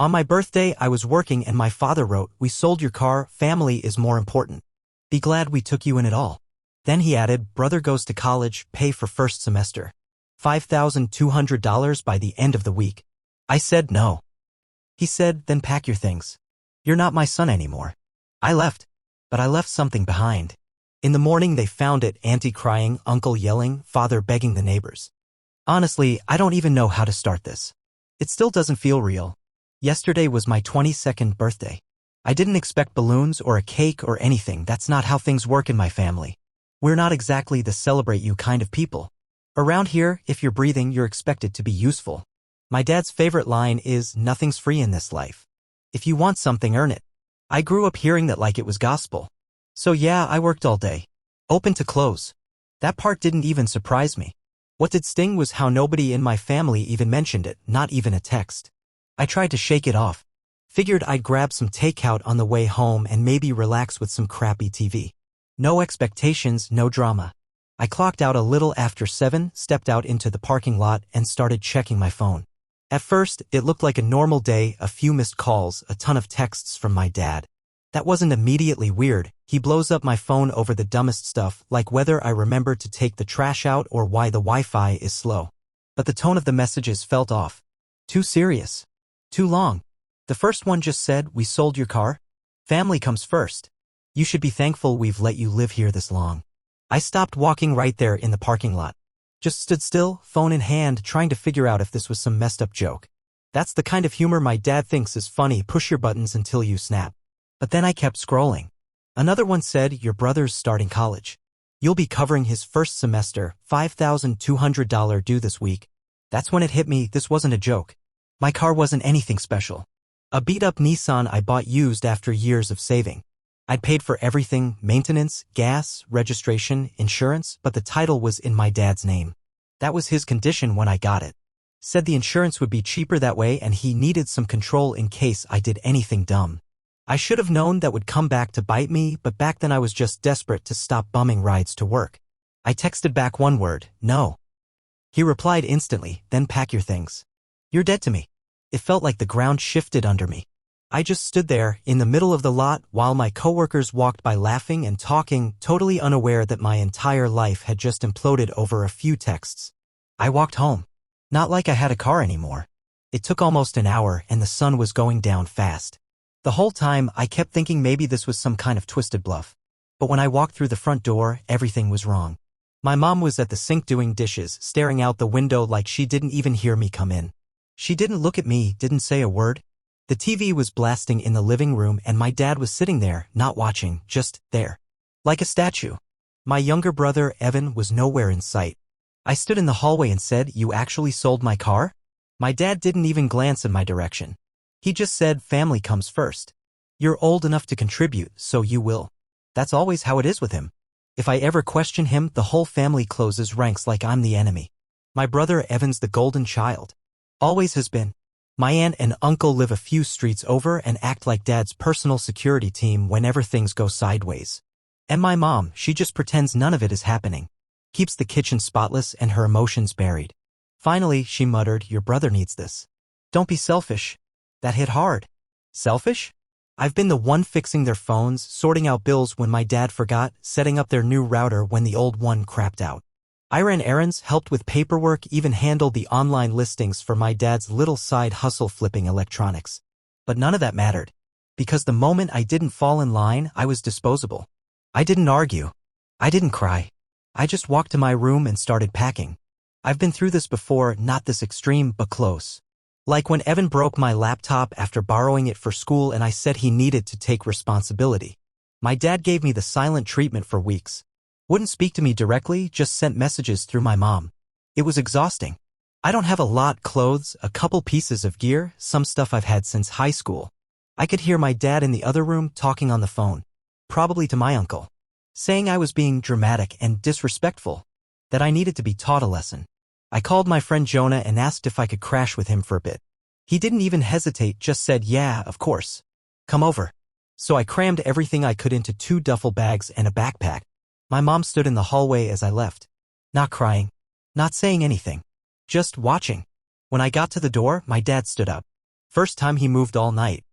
On my birthday, I was working and my father wrote, "We sold your car, family is more important. Be glad we took you in at all." Then he added, "Brother goes to college, pay for first semester. $5,200 by the end of the week." I said no. He said, "Then pack your things. You're not my son anymore." I left. But I left something behind. In the morning they found it, Auntie crying, uncle yelling, father begging the neighbors. Honestly, I don't even know how to start this. It still doesn't feel real. Yesterday was my 22nd birthday. I didn't expect balloons or a cake or anything. That's not how things work in my family. We're not exactly the celebrate you kind of people. Around here, if you're breathing, you're expected to be useful. My dad's favorite line is, "Nothing's free in this life. If you want something, earn it." I grew up hearing that like it was gospel. So yeah, I worked all day. Open to close. That part didn't even surprise me. What did sting was how nobody in my family even mentioned it, not even a text. I tried to shake it off. Figured I'd grab some takeout on the way home and maybe relax with some crappy TV. No expectations, no drama. I clocked out a little after 7, stepped out into the parking lot, and started checking my phone. At first, it looked like a normal day, a few missed calls, a ton of texts from my dad. That wasn't immediately weird. He blows up my phone over the dumbest stuff, like whether I remembered to take the trash out or why the Wi-Fi is slow. But the tone of the messages felt off. Too serious. Too long. The first one just said, "We sold your car. Family comes first. You should be thankful we've let you live here this long." I stopped walking right there in the parking lot. Just stood still, phone in hand, trying to figure out if this was some messed up joke. That's the kind of humor my dad thinks is funny, push your buttons until you snap. But then I kept scrolling. Another one said, "Your brother's starting college. You'll be covering his first semester, $5,200 due this week." That's when it hit me, this wasn't a joke. My car wasn't anything special. A beat-up Nissan I bought used after years of saving. I'd paid for everything, maintenance, gas, registration, insurance, but the title was in my dad's name. That was his condition when I got it. Said the insurance would be cheaper that way and he needed some control in case I did anything dumb. I should have known that would come back to bite me, but back then I was just desperate to stop bumming rides to work. I texted back one word, "No." He replied instantly, "Then pack your things. You're dead to me." It felt like the ground shifted under me. I just stood there, in the middle of the lot, while my coworkers walked by laughing and talking, totally unaware that my entire life had just imploded over a few texts. I walked home. Not like I had a car anymore. It took almost an hour and the sun was going down fast. The whole time, I kept thinking maybe this was some kind of twisted bluff. But when I walked through the front door, everything was wrong. My mom was at the sink doing dishes, staring out the window like she didn't even hear me come in. She didn't look at me, didn't say a word. The TV was blasting in the living room and my dad was sitting there, not watching, just there. Like a statue. My younger brother, Evan, was nowhere in sight. I stood in the hallway and said, "You actually sold my car?" My dad didn't even glance in my direction. He just said, "Family comes first. You're old enough to contribute, so you will." That's always how it is with him. If I ever question him, the whole family closes ranks like I'm the enemy. My brother Evan's the golden child. Always has been. My aunt and uncle live a few streets over and act like dad's personal security team whenever things go sideways. And my mom, she just pretends none of it is happening. Keeps the kitchen spotless and her emotions buried. Finally, she muttered, "Your brother needs this. Don't be selfish." That hit hard. Selfish? I've been the one fixing their phones, sorting out bills when my dad forgot, setting up their new router when the old one crapped out. I ran errands, helped with paperwork, even handled the online listings for my dad's little side hustle flipping electronics. But none of that mattered. Because the moment I didn't fall in line, I was disposable. I didn't argue. I didn't cry. I just walked to my room and started packing. I've been through this before, not this extreme, but close. Like when Evan broke my laptop after borrowing it for school and I said he needed to take responsibility. My dad gave me the silent treatment for weeks. Wouldn't speak to me directly, just sent messages through my mom. It was exhausting. I don't have a lot, clothes, a couple pieces of gear, some stuff I've had since high school. I could hear my dad in the other room talking on the phone. Probably to my uncle. Saying I was being dramatic and disrespectful. That I needed to be taught a lesson. I called my friend Jonah and asked if I could crash with him for a bit. He didn't even hesitate, just said, "Yeah, of course. Come over." So I crammed everything I could into 2 duffel bags and a backpack. My mom stood in the hallway as I left. Not crying. Not saying anything. Just watching. When I got to the door, my dad stood up. First time he moved all night.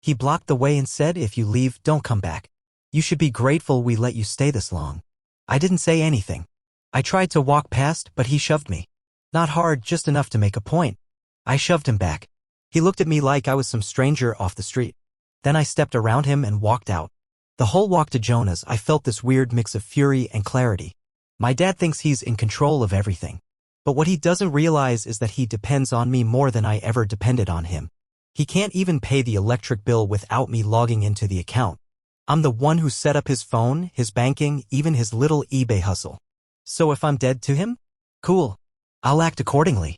He blocked the way and said, if you leave, don't come back. You should be grateful we let you stay this long. I didn't say anything. I tried to walk past, but he shoved me. Not hard, just enough to make a point. I shoved him back. He looked at me like I was some stranger off the street. Then I stepped around him and walked out. The whole walk to Jonah's, I felt this weird mix of fury and clarity. My dad thinks he's in control of everything. But what he doesn't realize is that he depends on me more than I ever depended on him. He can't even pay the electric bill without me logging into the account. I'm the one who set up his phone, his banking, even his little eBay hustle. So if I'm dead to him? Cool. I'll act accordingly.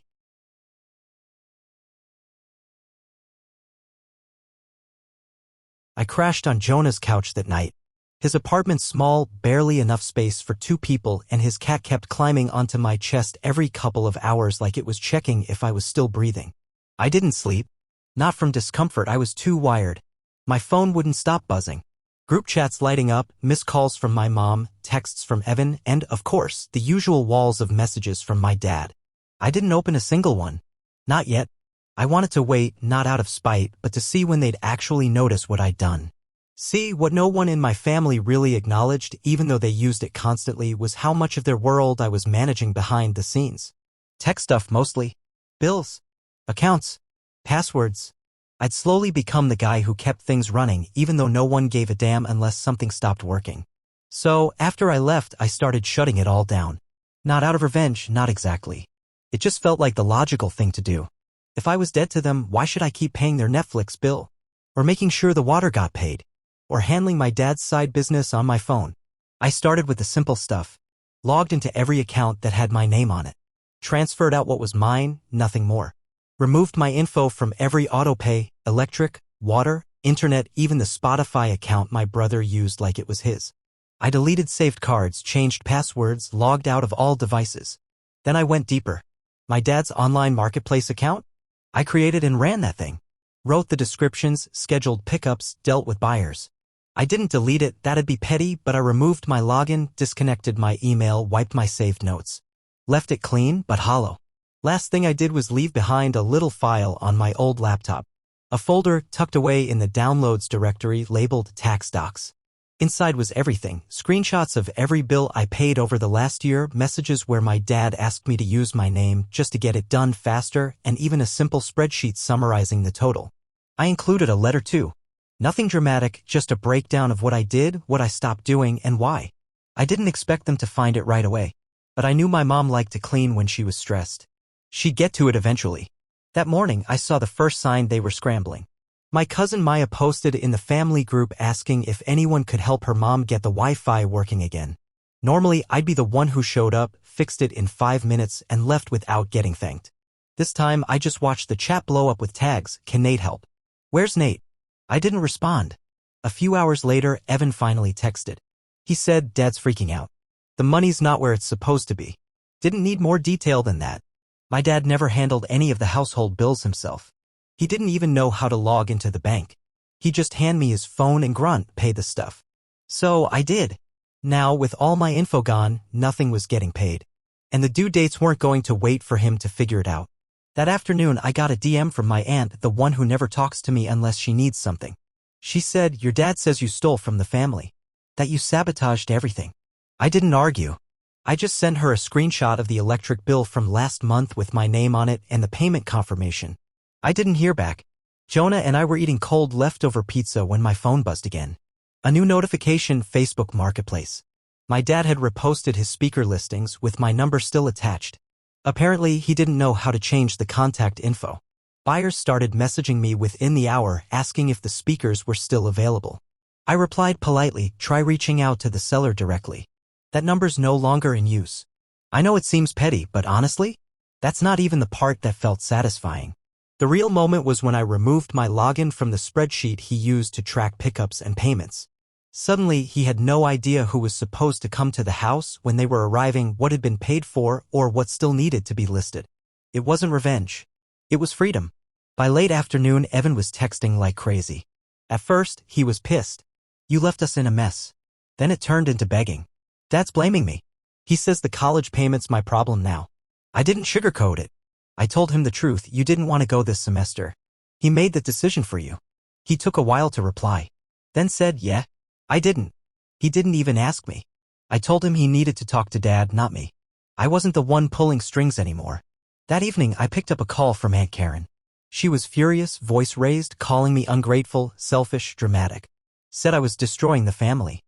I crashed on Jonah's couch that night. His apartment's small, barely enough space for 2 people, and his cat kept climbing onto my chest every couple of hours like it was checking if I was still breathing. I didn't sleep. Not from discomfort, I was too wired. My phone wouldn't stop buzzing. Group chats lighting up, missed calls from my mom, texts from Evan, and, of course, the usual walls of messages from my dad. I didn't open a single one. Not yet. I wanted to wait, not out of spite, but to see when they'd actually notice what I'd done. See, what no one in my family really acknowledged, even though they used it constantly, was how much of their world I was managing behind the scenes. Tech stuff mostly. Bills. Accounts. Passwords. I'd slowly become the guy who kept things running, even though no one gave a damn unless something stopped working. So, after I left, I started shutting it all down. Not out of revenge, not exactly. It just felt like the logical thing to do. If I was dead to them, why should I keep paying their Netflix bill? Or making sure the water got paid? Or handling my dad's side business on my phone? I started with the simple stuff. Logged into every account that had my name on it. Transferred out what was mine, nothing more. Removed my info from every autopay, electric, water, internet, even the Spotify account my brother used like it was his. I deleted saved cards, changed passwords, logged out of all devices. Then I went deeper. My dad's online marketplace account? I created and ran that thing. Wrote the descriptions, scheduled pickups, dealt with buyers. I didn't delete it, that'd be petty, but I removed my login, disconnected my email, wiped my saved notes. Left it clean, but hollow. Last thing I did was leave behind a little file on my old laptop. A folder tucked away in the downloads directory labeled tax docs. Inside was everything, screenshots of every bill I paid over the last year, messages where my dad asked me to use my name just to get it done faster, and even a simple spreadsheet summarizing the total. I included a letter too. Nothing dramatic, just a breakdown of what I did, what I stopped doing, and why. I didn't expect them to find it right away. But I knew my mom liked to clean when she was stressed. She'd get to it eventually. That morning, I saw the first sign they were scrambling. My cousin Maya posted in the family group asking if anyone could help her mom get the Wi-Fi working again. Normally, I'd be the one who showed up, fixed it in 5 minutes, and left without getting thanked. This time, I just watched the chat blow up with tags, "Can Nate help?" "Where's Nate?" I didn't respond. A few hours later, Evan finally texted. He said, "Dad's freaking out. The money's not where it's supposed to be." Didn't need more detail than that. My dad never handled any of the household bills himself. He didn't even know how to log into the bank. He'd just hand me his phone and grunt, "Pay the stuff." So I did. Now, with all my info gone, nothing was getting paid. And the due dates weren't going to wait for him to figure it out. That afternoon, I got a DM from my aunt, the one who never talks to me unless she needs something. She said, "Your dad says you stole from the family. That you sabotaged everything." I didn't argue. I just sent her a screenshot of the electric bill from last month with my name on it and the payment confirmation. I didn't hear back. Jonah and I were eating cold leftover pizza when my phone buzzed again. A new notification, Facebook Marketplace. My dad had reposted his speaker listings with my number still attached. Apparently, he didn't know how to change the contact info. Buyers started messaging me within the hour asking if the speakers were still available. I replied politely, "Try reaching out to the seller directly. That number's no longer in use." I know it seems petty, but honestly, that's not even the part that felt satisfying. The real moment was when I removed my login from the spreadsheet he used to track pickups and payments. Suddenly, he had no idea who was supposed to come to the house, when they were arriving, what had been paid for, or what still needed to be listed. It wasn't revenge. It was freedom. By late afternoon, Evan was texting like crazy. At first, he was pissed. "You left us in a mess." Then it turned into begging. "Dad's blaming me. He says the college payment's my problem now." I didn't sugarcoat it. I told him the truth. "You didn't want to go this semester. He made the decision for you. He took a while to reply. Then said, yeah. I didn't. He didn't even ask me. I told him he needed to talk to Dad, not me. I wasn't the one pulling strings anymore. That evening, I picked up a call from Aunt Karen. She was furious, voice raised, calling me ungrateful, selfish, dramatic. Said I was destroying the family.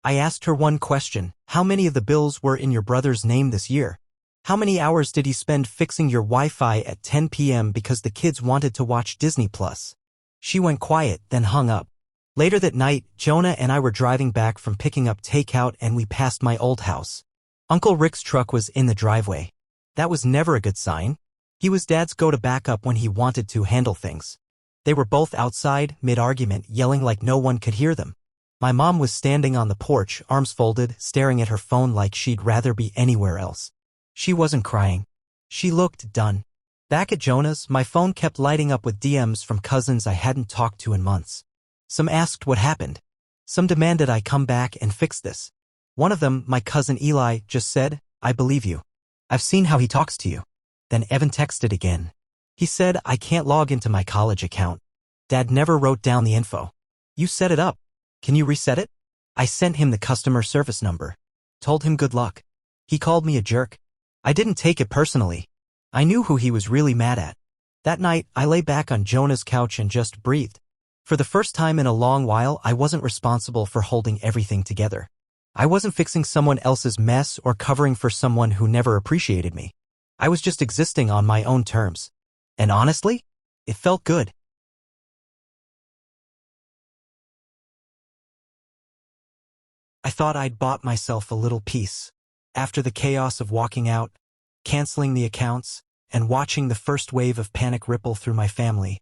I asked her one question: how many of the bills were in your brother's name this year? How many hours did he spend fixing your Wi-Fi at 10 p.m. because the kids wanted to watch Disney+? She went quiet, then hung up. Later that night, Jonah and I were driving back from picking up takeout and we passed my old house. Uncle Rick's truck was in the driveway. That was never a good sign. He was Dad's go-to backup when he wanted to handle things. They were both outside, mid-argument, yelling like no one could hear them. My mom was standing on the porch, arms folded, staring at her phone like she'd rather be anywhere else. She wasn't crying. She looked done. Back at Jonah's, my phone kept lighting up with DMs from cousins I hadn't talked to in months. Some asked what happened. Some demanded I come back and fix this. One of them, my cousin Eli, just said, I believe you. I've seen how he talks to you. Then Evan texted again. He said, I can't log into my college account. Dad never wrote down the info. You set it up. Can you reset it? I sent him the customer service number. Told him good luck. He called me a jerk. I didn't take it personally. I knew who he was really mad at. That night, I lay back on Jonah's couch and just breathed. For the first time in a long while, I wasn't responsible for holding everything together. I wasn't fixing someone else's mess or covering for someone who never appreciated me. I was just existing on my own terms. And honestly, it felt good. I thought I'd bought myself a little peace. After the chaos of walking out, canceling the accounts, and watching the first wave of panic ripple through my family,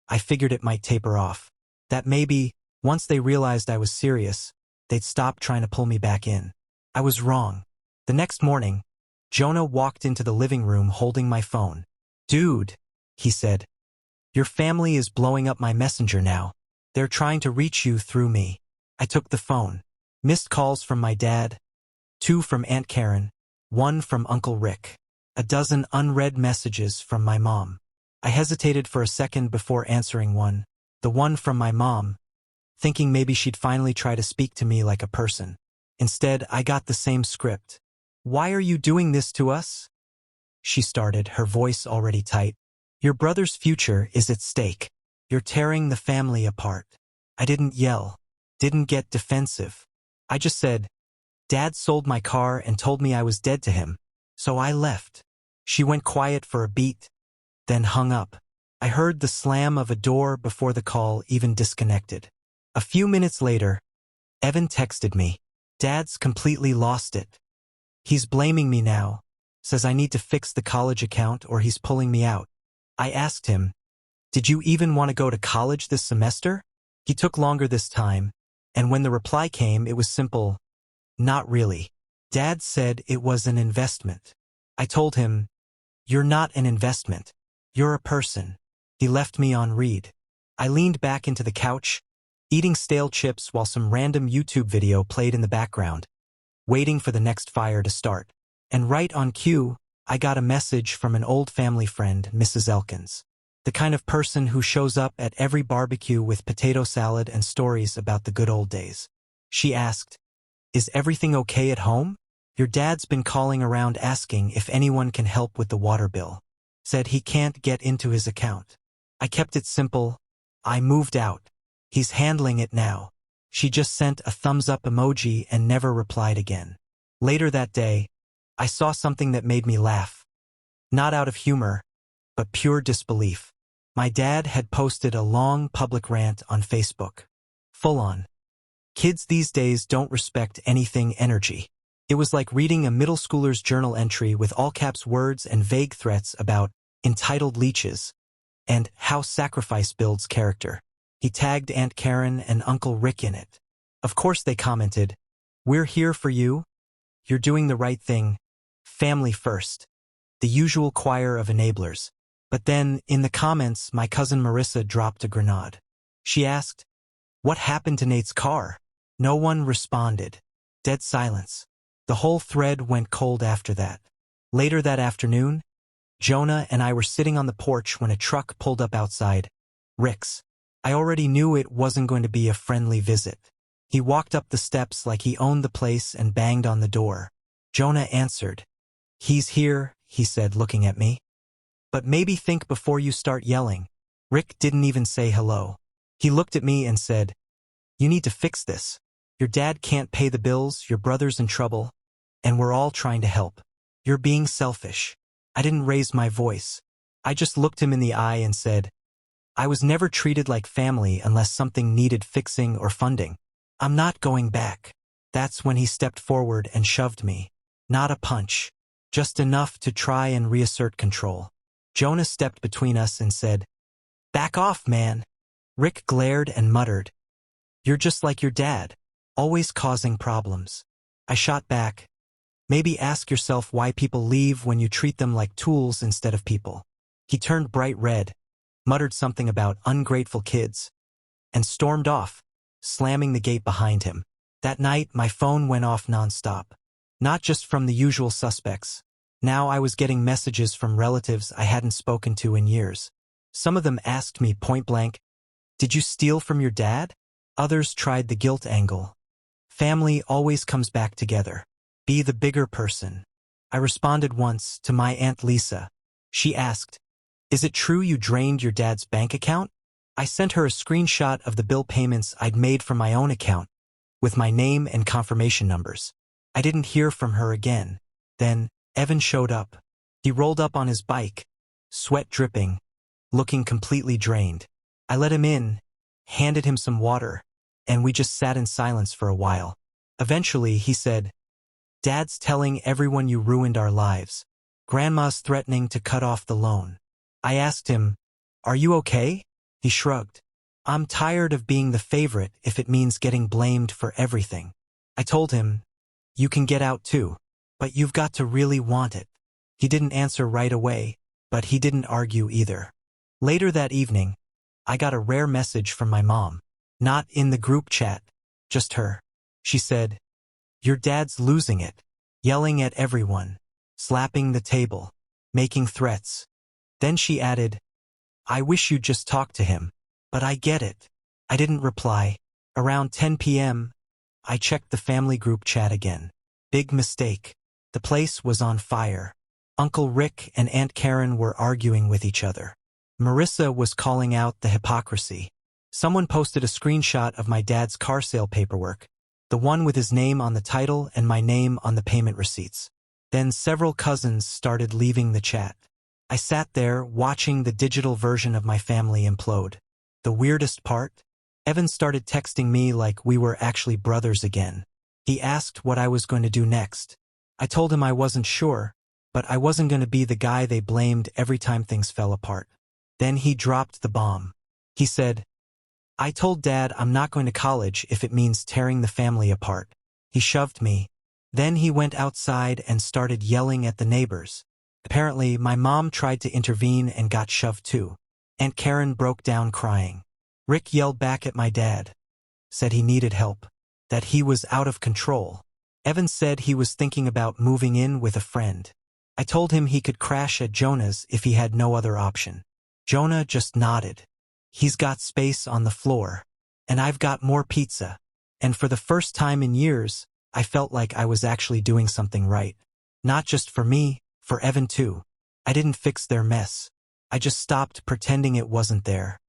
I figured it might taper off. That maybe, once they realized I was serious, they'd stop trying to pull me back in. I was wrong. The next morning, Jonah walked into the living room holding my phone. Dude, he said, your family is blowing up my messenger now. They're trying to reach you through me. I took the phone. Missed calls from my dad, 2 from Aunt Karen, 1 from Uncle Rick, a dozen unread messages from my mom. I hesitated for a second before answering one, the one from my mom, thinking maybe she'd finally try to speak to me like a person. Instead, I got the same script. Why are you doing this to us? She started, her voice already tight. Your brother's future is at stake. You're tearing the family apart. I didn't yell, didn't get defensive. I just said, Dad sold my car and told me I was dead to him, so I left. She went quiet for a beat, then hung up. I heard the slam of a door before the call even disconnected. A few minutes later, Evan texted me. Dad's completely lost it. He's blaming me now, says I need to fix the college account or he's pulling me out. I asked him, did you even want to go to college this semester? He took longer this time. And when the reply came, it was simple, not really. Dad said it was an investment. I told him, you're not an investment. You're a person. He left me on read. I leaned back into the couch, eating stale chips while some random YouTube video played in the background, waiting for the next fire to start. And right on cue, I got a message from an old family friend, Mrs. Elkins. The kind of person who shows up at every barbecue with potato salad and stories about the good old days. She asked, is everything okay at home? Your dad's been calling around asking if anyone can help with the water bill. Said he can't get into his account. I kept it simple. I moved out. He's handling it now. She just sent a thumbs up emoji and never replied again. Later that day, I saw something that made me laugh. Not out of humor, but pure disbelief. My dad had posted a long public rant on Facebook. Full on. Kids these days don't respect anything energy. It was like reading a middle schooler's journal entry with all caps words and vague threats about entitled leeches and how sacrifice builds character. He tagged Aunt Karen and Uncle Rick in it. Of course they commented, we're here for you. You're doing the right thing. Family first. The usual choir of enablers. But then, in the comments, my cousin Marissa dropped a grenade. She asked, what happened to Nate's car? No one responded. Dead silence. The whole thread went cold after that. Later that afternoon, Jonah and I were sitting on the porch when a truck pulled up outside, Rick's. I already knew it wasn't going to be a friendly visit. He walked up the steps like he owned the place and banged on the door. Jonah answered. "He's here," he said, looking at me. "But maybe think before you start yelling." Rick didn't even say hello. He looked at me and said, "You need to fix this. Your dad can't pay the bills, your brother's in trouble, and we're all trying to help. You're being selfish." I didn't raise my voice. I just looked him in the eye and said, "I was never treated like family unless something needed fixing or funding. I'm not going back." That's when he stepped forward and shoved me. Not a punch. Just enough to try and reassert control. Jonah stepped between us and said, "Back off, man." Rick glared and muttered, "You're just like your dad, always causing problems." I shot back, "Maybe ask yourself why people leave when you treat them like tools instead of people." He turned bright red, muttered something about ungrateful kids, and stormed off, slamming the gate behind him. That night, my phone went off nonstop. Not just from the usual suspects. Now I was getting messages from relatives I hadn't spoken to in years. Some of them asked me point blank, "Did you steal from your dad?" Others tried the guilt angle. Family always comes back together. Be the bigger person. I responded once to my Aunt Lisa. She asked, "Is it true you drained your dad's bank account?" I sent her a screenshot of the bill payments I'd made from my own account, with my name and confirmation numbers. I didn't hear from her again. Then, Evan showed up. He rolled up on his bike, sweat dripping, looking completely drained. I let him in, handed him some water, and we just sat in silence for a while. Eventually, he said, "Dad's telling everyone you ruined our lives. Grandma's threatening to cut off the loan." I asked him, "Are you okay?" He shrugged. "I'm tired of being the favorite if it means getting blamed for everything." I told him, "You can get out too, but you've got to really want it." He didn't answer right away, but he didn't argue either. Later that evening, I got a rare message from my mom. Not in the group chat, just her. She said, "Your dad's losing it," yelling at everyone, slapping the table, making threats. Then she added, "I wish you'd just talk to him, but I get it." I didn't reply. Around 10 p.m., I checked the family group chat again. Big mistake. The place was on fire. Uncle Rick and Aunt Karen were arguing with each other. Marissa was calling out the hypocrisy. Someone posted a screenshot of my dad's car sale paperwork, the one with his name on the title and my name on the payment receipts. Then several cousins started leaving the chat. I sat there watching the digital version of my family implode. The weirdest part? Evan started texting me like we were actually brothers again. He asked what I was going to do next. I told him I wasn't sure, but I wasn't going to be the guy they blamed every time things fell apart. Then he dropped the bomb. He said, "I told Dad I'm not going to college if it means tearing the family apart." He shoved me. Then he went outside and started yelling at the neighbors. Apparently, my mom tried to intervene and got shoved too. Aunt Karen broke down crying. Rick yelled back at my dad. Said he needed help. That he was out of control. Evan said he was thinking about moving in with a friend. I told him he could crash at Jonah's if he had no other option. Jonah just nodded. He's got space on the floor. And I've got more pizza. And for the first time in years, I felt like I was actually doing something right. Not just for me, for Evan too. I didn't fix their mess. I just stopped pretending it wasn't there.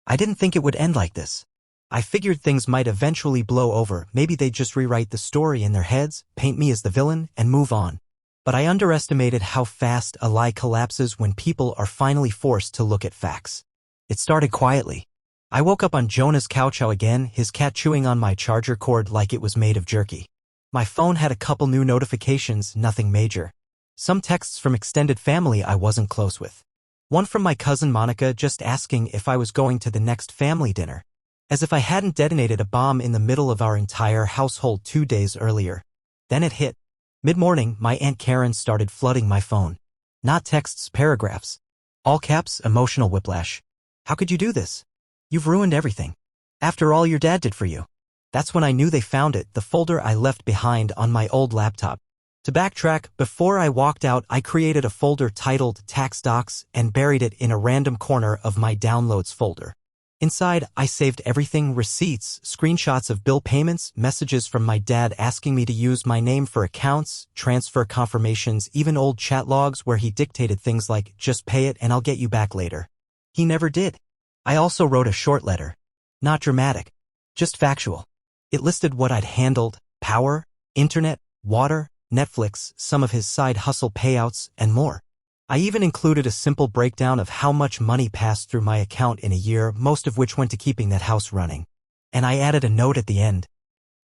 I didn't think it would end like this. I figured things might eventually blow over. Maybe they'd just rewrite the story in their heads, paint me as the villain, and move on. But I underestimated how fast a lie collapses when people are finally forced to look at facts. It started quietly. I woke up on Jonah's couch again, his cat chewing on my charger cord like it was made of jerky. My phone had a couple new notifications, nothing major. Some texts from extended family I wasn't close with. One from my cousin Monica just asking if I was going to the next family dinner. As if I hadn't detonated a bomb in the middle of our entire household 2 days earlier. Then it hit. Mid-morning, my Aunt Karen started flooding my phone. Not texts, paragraphs. All caps, emotional whiplash. How could you do this? You've ruined everything. After all your dad did for you. That's when I knew they found it, the folder I left behind on my old laptop. To backtrack, before I walked out, I created a folder titled Tax Docs and buried it in a random corner of my Downloads folder. Inside, I saved everything: receipts, screenshots of bill payments, messages from my dad asking me to use my name for accounts, transfer confirmations, even old chat logs where he dictated things like, "Just pay it and I'll get you back later." He never did. I also wrote a short letter. Not dramatic. Just factual. It listed what I'd handled: power, internet, water, Netflix, some of his side hustle payouts, and more. I even included a simple breakdown of how much money passed through my account in a year, most of which went to keeping that house running. And I added a note at the end.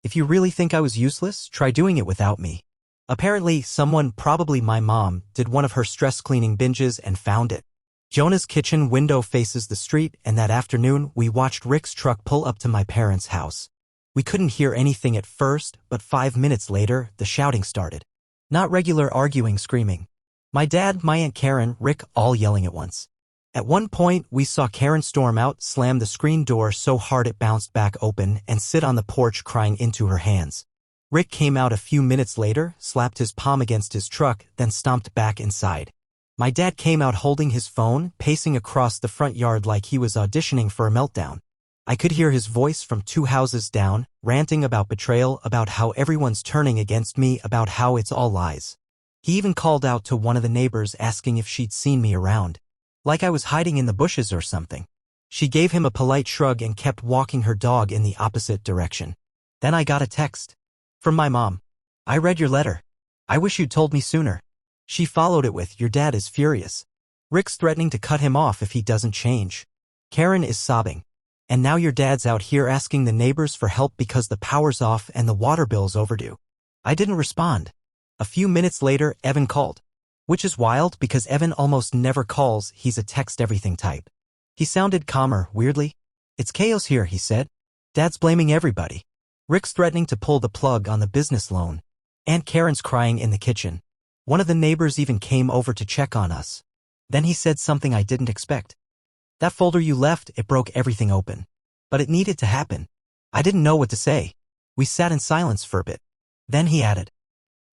If you really think I was useless, try doing it without me. Apparently, someone, probably my mom, did one of her stress cleaning binges and found it. Jonah's kitchen window faces the street, and that afternoon, we watched Rick's truck pull up to my parents' house. We couldn't hear anything at first, but 5 minutes later, the shouting started. Not regular arguing, screaming. My dad, my Aunt Karen, Rick, all yelling at once. At one point, we saw Karen storm out, slam the screen door so hard it bounced back open, and sit on the porch crying into her hands. Rick came out a few minutes later, slapped his palm against his truck, then stomped back inside. My dad came out holding his phone, pacing across the front yard like he was auditioning for a meltdown. I could hear his voice from 2 houses down, ranting about betrayal, about how everyone's turning against me, about how it's all lies. He even called out to one of the neighbors asking if she'd seen me around. Like I was hiding in the bushes or something. She gave him a polite shrug and kept walking her dog in the opposite direction. Then I got a text. From my mom. "I read your letter. I wish you'd told me sooner." She followed it with, "Your dad is furious. Rick's threatening to cut him off if he doesn't change. Karen is sobbing. And now your dad's out here asking the neighbors for help because the power's off and the water bill's overdue." I didn't respond. A few minutes later, Evan called. Which is wild because Evan almost never calls, he's a text everything type. He sounded calmer, weirdly. "It's chaos here," he said. "Dad's blaming everybody. Rick's threatening to pull the plug on the business loan. Aunt Karen's crying in the kitchen. One of the neighbors even came over to check on us." Then he said something I didn't expect. "That folder you left, it broke everything open. But it needed to happen." I didn't know what to say. We sat in silence for a bit. Then he added,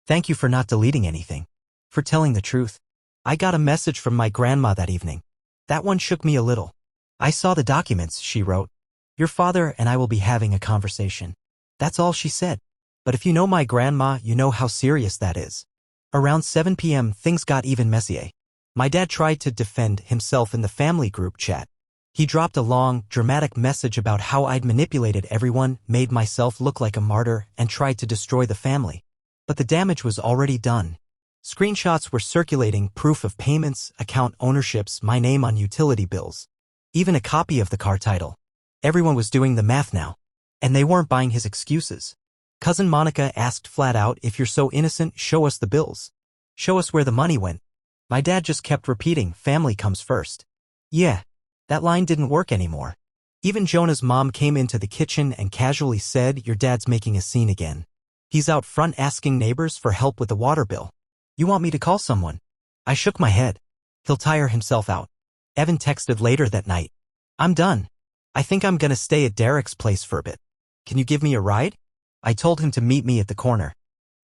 "Thank you for not deleting anything. For telling the truth. I got a message from my grandma that evening. That one shook me a little. I saw the documents," she wrote. "Your father and I will be having a conversation." That's all she said. But if you know my grandma, you know how serious that is. Around 7 p.m., things got even messier. My dad tried to defend himself in the family group chat. He dropped a long, dramatic message about how I'd manipulated everyone, made myself look like a martyr, and tried to destroy the family. But the damage was already done. Screenshots were circulating, proof of payments, account ownerships, my name on utility bills. Even a copy of the car title. Everyone was doing the math now. And they weren't buying his excuses. Cousin Monica asked flat out, "If you're so innocent, show us the bills. Show us where the money went." My dad just kept repeating, "Family comes first." Yeah, that line didn't work anymore. Even Jonah's mom came into the kitchen and casually said, "Your dad's making a scene again. He's out front asking neighbors for help with the water bill. You want me to call someone?" I shook my head. "He'll tire himself out." Evan texted later that night. "I'm done. I think I'm gonna stay at Derek's place for a bit. Can you give me a ride?" I told him to meet me at the corner.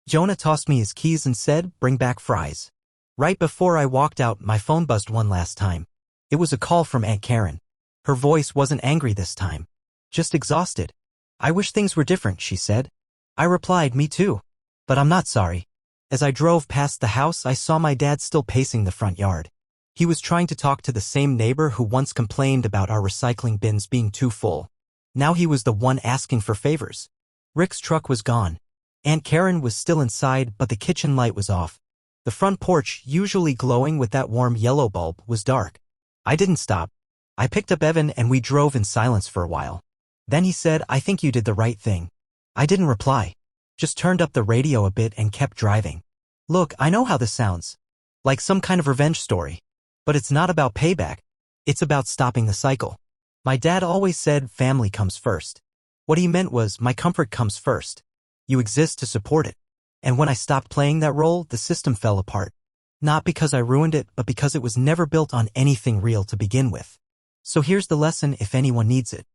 Jonah tossed me his keys and said, "Bring back fries." Right before I walked out, my phone buzzed one last time. It was a call from Aunt Karen. Her voice wasn't angry this time. Just exhausted. "I wish things were different," she said. I replied, "Me too. But I'm not sorry." As I drove past the house, I saw my dad still pacing the front yard. He was trying to talk to the same neighbor who once complained about our recycling bins being too full. Now he was the one asking for favors. Rick's truck was gone. Aunt Karen was still inside, but the kitchen light was off. The front porch, usually glowing with that warm yellow bulb, was dark. I didn't stop. I picked up Evan and we drove in silence for a while. Then he said, "I think you did the right thing." I didn't reply. Just turned up the radio a bit and kept driving. Look, I know how this sounds. Like some kind of revenge story. But it's not about payback. It's about stopping the cycle. My dad always said family comes first. What he meant was my comfort comes first. You exist to support it. And when I stopped playing that role, the system fell apart. Not because I ruined it, but because it was never built on anything real to begin with. So here's the lesson if anyone needs it.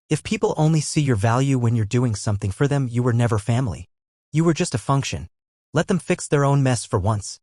If people only see your value when you're doing something for them, you were never family. You were just a function. Let them fix their own mess for once.